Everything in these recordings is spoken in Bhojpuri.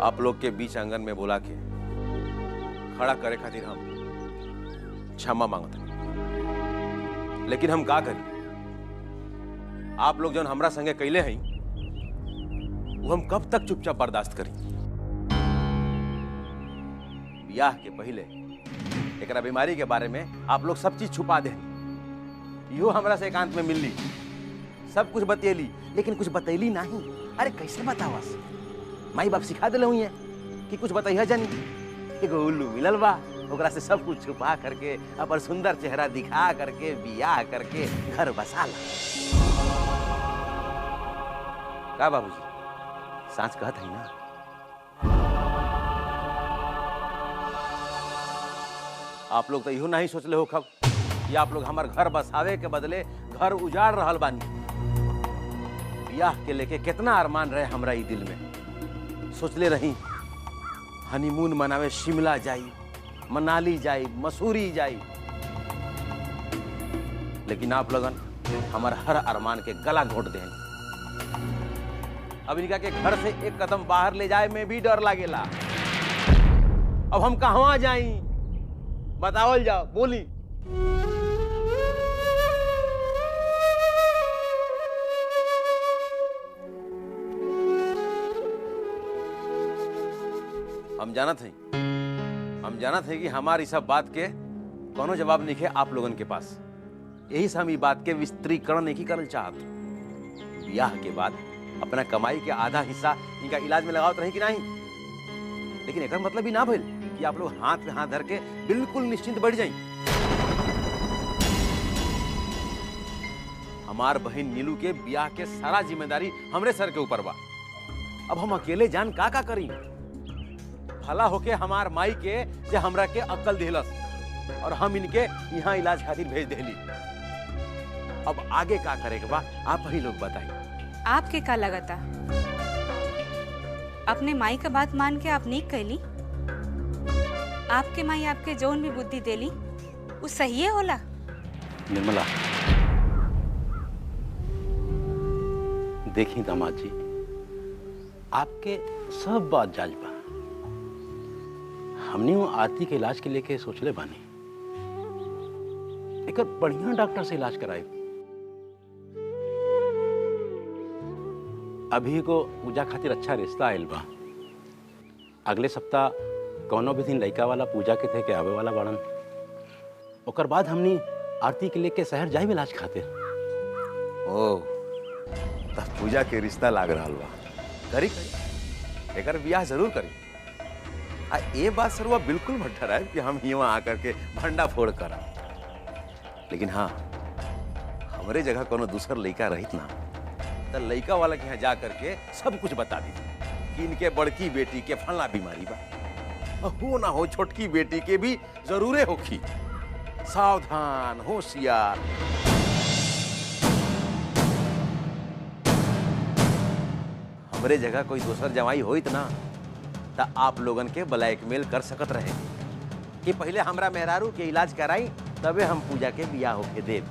आप लोग के बीच आंगन में बुला के खड़ा करे खातिर हम क्षमा मांगते हैं, लेकिन हम का करी? आप लोग जौन हमरा संगे कैले हैं वो हम कब तक चुपचाप बर्दाश्त करी? ब्याह के पहले एकरा बीमारी के बारे में आप लोग सब चीज छुपा दे। यो हमरा से एकांत में मिलली, सब कुछ बतेली, लेकिन कुछ बतैली नहीं। अरे कैसे बतावस? माई बाप सिखा दिले हुई है कि कुछ बताइए जानी। एगो उल्लू मिलल बा, ओकरा से सब कुछ छुपा करके अपन सुंदर चेहरा दिखा करके बियाह करके घर बसा ला। का बाबूजी सांच कहत है ना? आप लोग तो इहो नहीं सोचले हो खब कि आप लोग हमार घर बसावे के बदले घर उजाड़ रहल बानी। ब्याह के लेके कितना अरमान रहे हमरा ई दिल में। सोचले रही हनीमून मनावे शिमला जाई, मनाली जाई, मसूरी जाई, लेकिन आप लोगन हमार हर अरमान के गला घोट दें। अब इनका के घर से एक कदम बाहर ले जाए में भी डर लागेला। अब हम कहां जाई? बतावल जाओ, बोली। हम जानत है कि हमारी सब बात के कोनो जवाब नहीं है आप लोगन के पास। यही से हम ये बात के विस्तृतीकरण नहीं करल चाहत। ब्याह के बाद अपना कमाई के आधा हिस्सा इनका इलाज में लगावत रही कि नहीं, लेकिन एक मतलब ही ना भइल कि आप लोग हाथ में हाथ धर के बिल्कुल निश्चिंत बैठ जाई। हमार बहन नीलू के ब्याह के सारा जिम्मेदारी हमरे सर के ऊपर बा। अब हम अकेले जान का करी? भला होके हमार माई के जे हमरा के अक्ल दिलस और हम इनके यहाँ इलाज खातिर भेज देली। अब आगे का करे के बा आप ही लोग बताइए। आपके का लगता? अपने माई का बात मान के आप नीक कहली? आपके माई आपके जौन भी बुद्धि देली वो सही होला? निर्मला, देखी दामाद जी, आपके सब बात जायज बा। हमने वो आरती के इलाज के लेके सोचले बानी, एक बढ़िया डॉक्टर से इलाज कराए। अभी को पूजा खातिर अच्छा रिश्ता आयल बा। अगले सप्ताह कौनो भी दिन लड़का वाला पूजा के थे के आवे वाला बाड़न। ओकर बाद हमनी आरती के लेके शहर जाए इलाज खातिर। ओ, तब पूजा के रिश्ता लाग रहा बा। करी एकर ब्याह जरूर करी। ये बात सरुआ बिल्कुल भट्ठर है कि हम यहाँ आकर के भंडा फोड़ कर, लेकिन हाँ हमारे जगह कोनो दूसर लड़का रहित ना तो लड़का वाला के यहाँ जा करके सब कुछ बता दी कि इनके बड़की बेटी के फला बीमारी बा, हो ना हो छोटकी बेटी के भी जरूरे होखी। सावधान, होशियार। हमरे जगह कोई दूसर जवाई होइत ना तो आप लोगन के ब्लैकमेल कर सकत रहे कि पहले हमरा मेहरारू के इलाज कराई तबे हम पूजा के बियाह होके देव,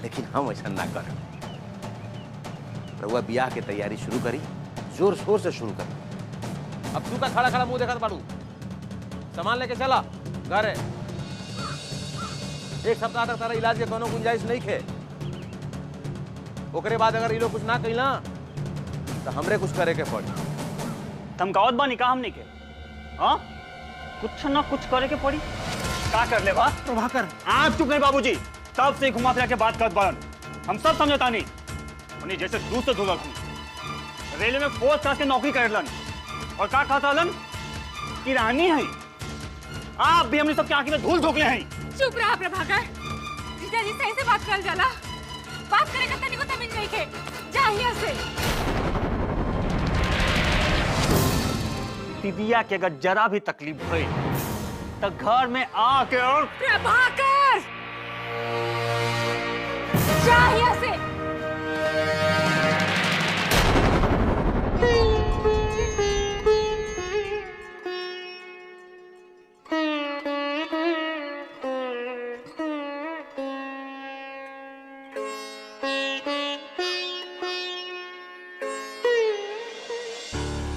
लेकिन हम ऐसा ना कर। रउआ बियाह के तैयारी शुरू करी, जोर शोर से शुरू करी। अब तू का खड़ा खड़ा मुंह देखत बाड़ू, सामान लेके चला घर है। एक सप्ताह तक तारा इलाज के कोनो गुंजाइश नहीं खे। ओकरे बाद अगर ये लोग कुछ ना कइला तो हमरे कुछ करे के पड़ी। धमकावत बानी का हमने के? हाँ, कुछ ना कुछ करे के पड़ी। का कर ले बा प्रभाकर? आप चुप नहीं बाबूजी, तब से घुमा फिरा के बात करत बाड़न। हम सब समझता नहीं। उन्हें जैसे दूध से धुलक रेलवे में 4th क्लास के नौकरी करलन और का खाता लन कि रानी है। आप भी हमने सबके आंखें में धूल झोंकले हैं। चुप रहा प्रभाकर। जीजाजी सही से बात कर जाला। बात करे का तनिको तमीज नहीं के। जा यहाँ से। दीदिया के अगर जरा भी तकलीफ हुई तो घर में आके और प्रभाकर जा यहाँ से।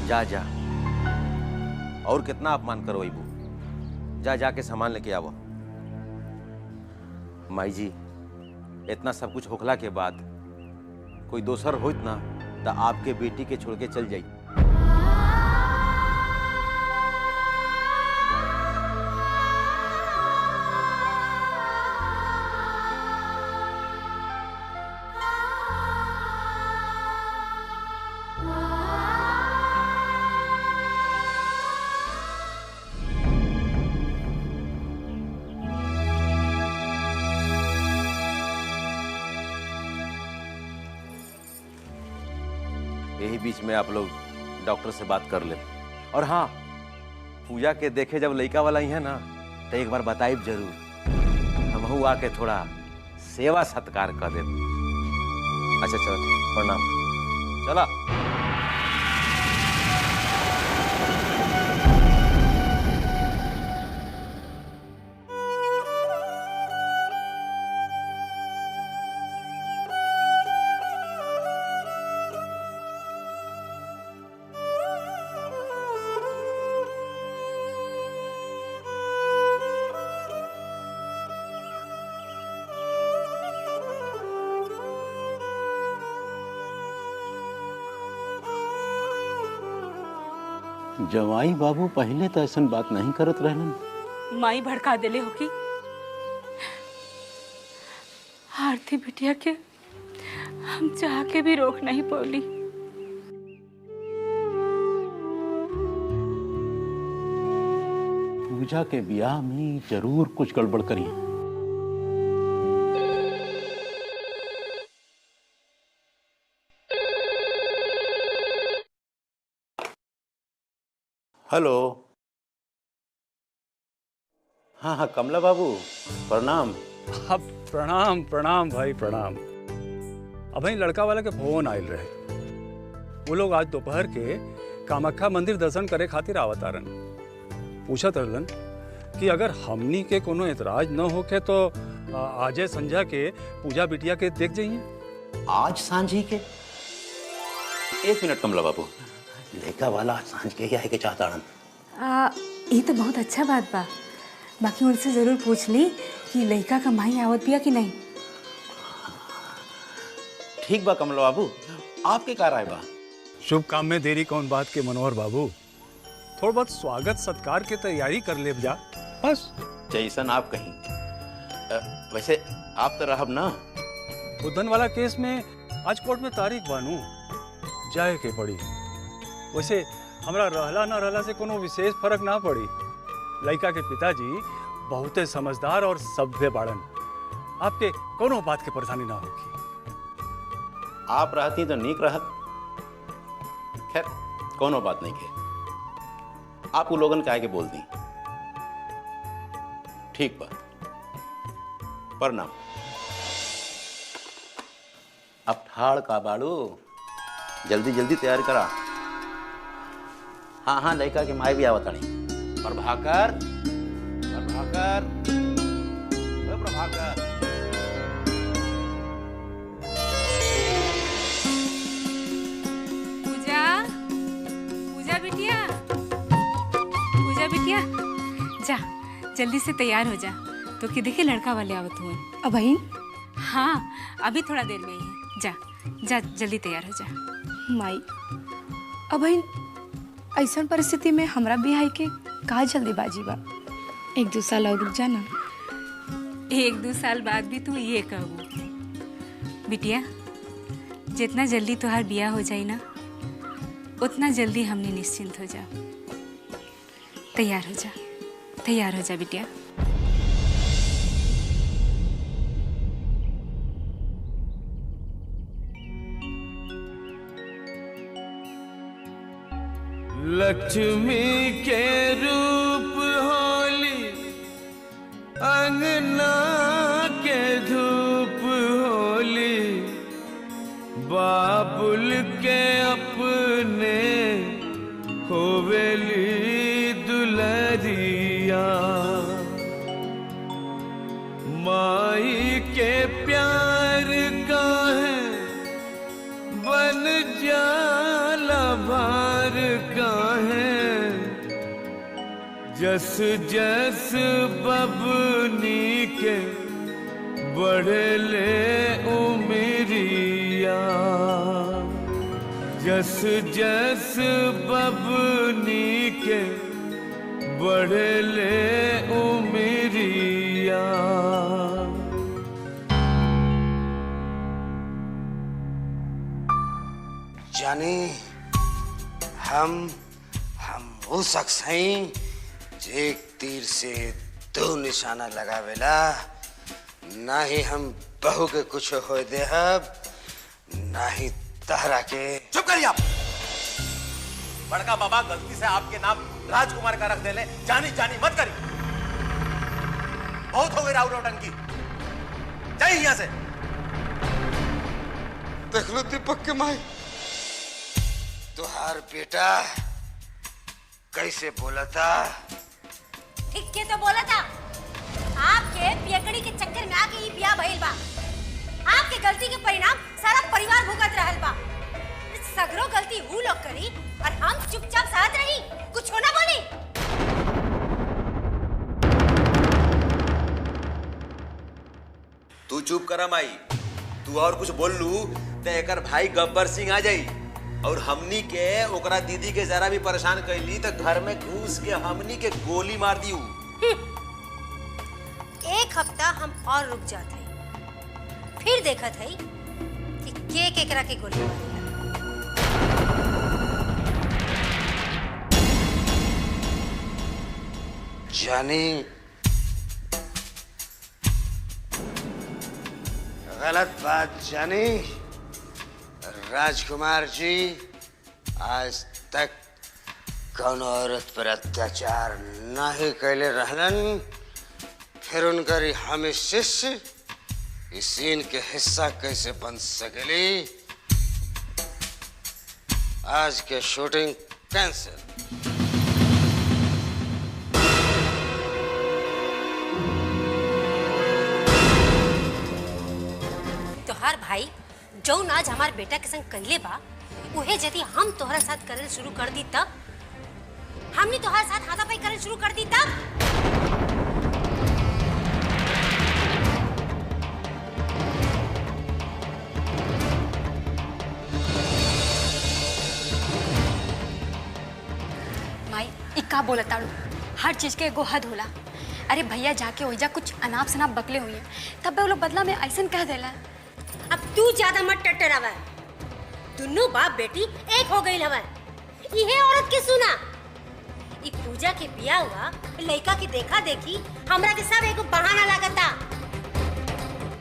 जा जा और कितना अपमान करो इबू। जा जाके सामान लेके आवो। माई जी, इतना सब कुछ होखला के बाद कोई दोसर होइत ना तो आपके बेटी के छोड़ के चल जाई। यही बीच में आप लोग डॉक्टर से बात कर ले। और हाँ, पूजा के देखे जब लड़का वाला ही है ना तो एक बार बताइब जरूर। हम आके थोड़ा सेवा सत्कार कर दे। अच्छा चलो, प्रणाम। चला। जवाई बाबू पहले तो ऐसा बात नहीं करत रहलन। माई भड़का देले होगी। आरती बिटिया के हम चाह के भी रोक नहीं पौली। पूजा के ब्याह में जरूर कुछ गड़बड़ करी। हेलो। हाँ हाँ कमला बाबू, प्रणाम। अब प्रणाम प्रणाम भाई प्रणाम। अब लड़का वाला के फोन आयल रहे। वो लोग आज दोपहर के कामाख्या मंदिर दर्शन करे खातिर आवतारन। पूछत रहलन कि अगर हमनी के कोनो एतराज न होके तो आजे संध्या के पूजा बिटिया के देख जाइए। आज सांझी के? एक मिनट कमला बाबू, लड़का वाला सांझ के ही आए के चाहता हन। ये तो बहुत अच्छा बात बा। बाकी उनसे जरूर पूछ ली कि लड़का का माई आवत बिया कि नहीं। ठीक बा कमला बाबू, आपके का राय बा? शुभ काम में देरी कौन बात के मनोहर बाबू। थोड़ा बहुत स्वागत सत्कार के तैयारी कर ले जा बस। जैसन आप कहीं। वैसे आप तो रहब ना? उद्धन वाला केस में आज कोर्ट में तारीख बानू, जाए के पड़ी। वैसे हमरा रहला ना रहला से कोनो विशेष फर्क ना पड़ी। लड़का के पिताजी बहुते समझदार और सभ्य बाड़न। आपके कोनो बात के परेशानी ना होगी। आप रहती तो नीक रहत। खैर कोनो बात नहीं के। आप लोगन के आगे बोल दी। ठीक बा, प्रणाम। अब ठाड़ का बाड़ू, जल्दी जल्दी तैयारी करा। हाँ हाँ, लड़का के माए भी आवतानी। प्रभाकर, प्रभाकर, प्रभाकर। पूजा, पूजा बिटिया, पूजा बिटिया, जा जल्दी से तैयार हो जा। तो कि देखे लड़का वाले आवत हुए। अब बहन? हाँ, अभी थोड़ा देर में ही है। जा जा जल्दी तैयार हो जा। माई, अब बहन ऐसा परिस्थिति में हमरा बिहाई के का जल्दीबाजी बा? 1-2 साल और रुक जाना। 1-2 साल बाद भी तू ये कहू बिटिया, जितना जल्दी तुहार बियाह हो जाए ना उतना जल्दी हमने निश्चिंत हो जा। तैयार हो जा, तैयार हो जा बिटिया। लक्ष्मी के रूप होली, अंगना के धूप होली, बाबुल के अपने होवेली दुलरिया, माई के प्यार का है बन जाला भार का है, जस जस बबनी के बढ़ले उमरिया, जस जस बबनी के बढ़ले उमरिया। जानी हम वो शख्स हैं जो एक तीर से दो निशाना लगावेला। ना ही हम बहू के कुछ हो देहब, ना ही तहरा के। चुप करिए आप। बड़का बाबा गलती से आपके नाम राजकुमार का रख दे ले, जानी जानी मत करिए। बहुत हो गई राव नौटंकी, जाइए यहां से। देख लो दीपक के माई, तुहार बेटा कैसे बोला था? ठीक के तो बोला था। आपके पियकड़ी के चक्कर में आके ही बिया भइल बा। आपके गलती के परिणाम सारा परिवार भुगत रहल बा। सगरो गलती वो लोग करी और हम चुपचाप साथ रही, कुछ ना बोली। तू चुप करा माई। तू और कुछ बोल लू तो एकर भाई गब्बर सिंह आ जाई और हमनी के ओकरा दीदी के जरा भी परेशान कैली तो घर में घुस के हमनी के गोली मार दी। एक हफ्ता हम और रुक जाते हैं, फिर देखत है कि के केकरा के गोली मारेला। जानी गलत बात जानी। राजकुमार जी आज तक कौन औरत पर अत्याचार नहीं कैले रहलन, फिर उनकर हम शिष्य इस सीन के हिस्सा कैसे बन सकेली? आज के शूटिंग कैंसिल। तोहार भाई जौन आज हमार बेटा के संग कहले बा, उहे यदि हम तोहरा साथ करल शुरू कर दी तब, हमने तोहरा साथ हाथापाई करल शुरू कर दी तब। माई इक्का बोला ताड़ू, हर चीज के एगो हद होला। अरे भैया जाके ओइजा कुछ अनाप शनाप बकले हुई है, तब वो लोग बदला में ऐसन कह देला। अब तू ज्यादा मत टटरावा। दोनों बाप बेटी एक हो गई हवन। इहे औरत के सुना। ई पूजा के बिया हुआ, लड़का के देखा देखी हमरा के सब एगो बहाना लागता।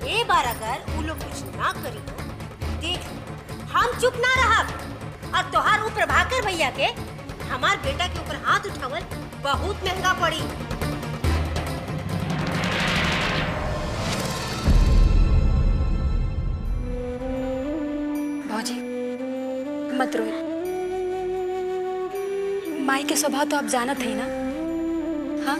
ए बार अगर वो लोग कुछ ना करी तो देख हम चुप ना रहब और तोहार ऊ प्रभाकर भैया के हमार बेटा के ऊपर हाथ उठावल बहुत महंगा पड़ी। भौजी मत रोए। माई के स्वभाव तो आप जानत ही ना। हाँ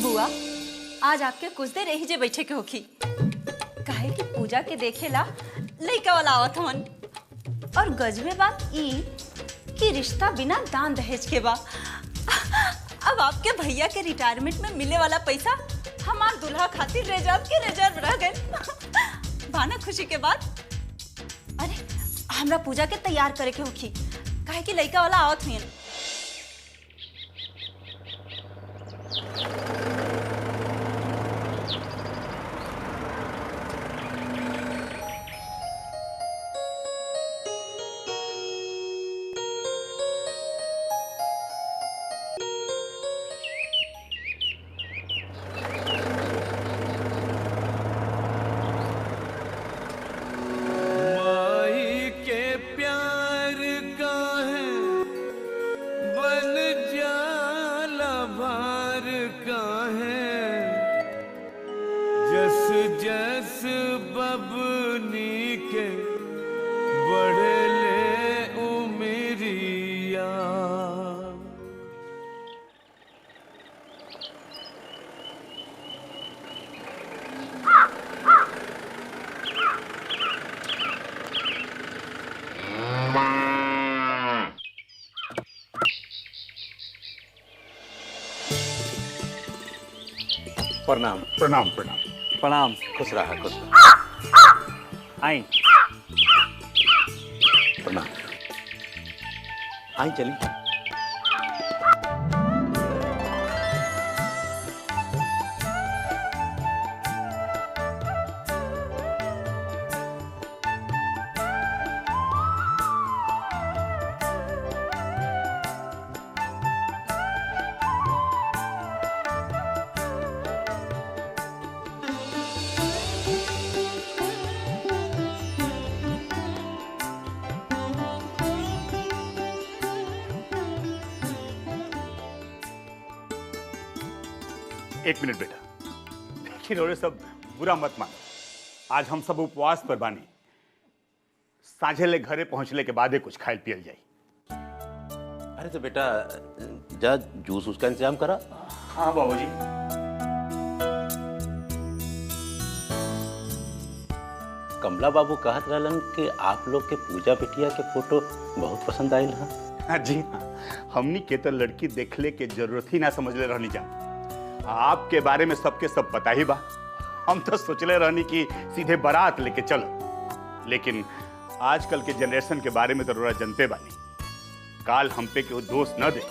बुआ, आज आपके कुछ देर यही जे बैठे के होखी। काहे कि पूजा के देखेला लइका वाला आवत हवन। और गजबे बात ई कि रिश्ता बिना दान दहेज के बा। अब आपके भैया के रिटायरमेंट में मिले वाला पैसा हमार दुल्हा खातिर रिजर्व रह गए। भाना खुशी के बाद अरे हमरा पूजा के तैयार करे के होखी, काहे कि लइका वाला आवत हुई। प्रणाम प्रणाम प्रणाम प्रणाम। खुश रहा खुश रहा। आई प्रणाम। आई चली। एक मिनट बेटा, लेकिन और सब बुरा मत मानो। आज हम सब उपवास पर बानी। साझे ले घरे पहुंचले के बाद कुछ खाइल पियल जाई। अरे तो बेटा जा जूस उसका इंतजाम करा। हाँ बाबूजी। कमला बाबू कहत रहलन कि आप लोग के पूजा बिटिया के फोटो बहुत पसंद आयल है। हाँ जी हाँ, हमनी के तो लड़की देखले के जरूरत ही ना समझले रहनी जा। आपके बारे में सबके सब पता ही बा। हम तो सोचले रहनी कि सीधे बारात लेके चलो, लेकिन आजकल के जनरेशन के बारे में तो रोरा जनते बानी। काल हम पे केहू दोष न दे,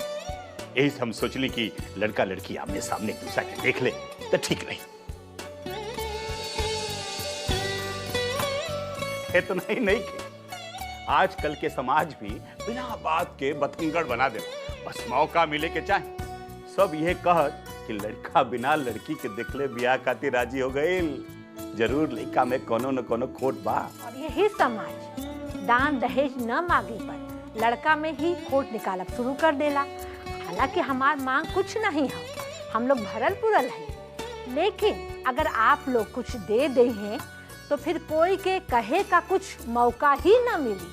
यही से हम सोचली कि लड़का लड़की आमने सामने एक दूसरा के देख ले तो ठीक नहीं। इतना ही नहीं कि आजकल के समाज भी बिना बात के बतंगड़ बना दे। बस मौका मिले के चाहे सब यह कहत कि लड़का बिना लड़की के देखले बियाह खातिर राजी हो गए। जरूर लड़का में कोनो न कोनो खोट बा। और यही समाज दान दहेज न मांगे पर लड़का में ही खोट निकालब शुरू कर देला। हालांकि हमार मांग कुछ नहीं है, हम लोग भरल पुरल है, लेकिन अगर आप लोग कुछ दे दे हैं तो फिर कोई के कहे का कुछ मौका ही न मिली।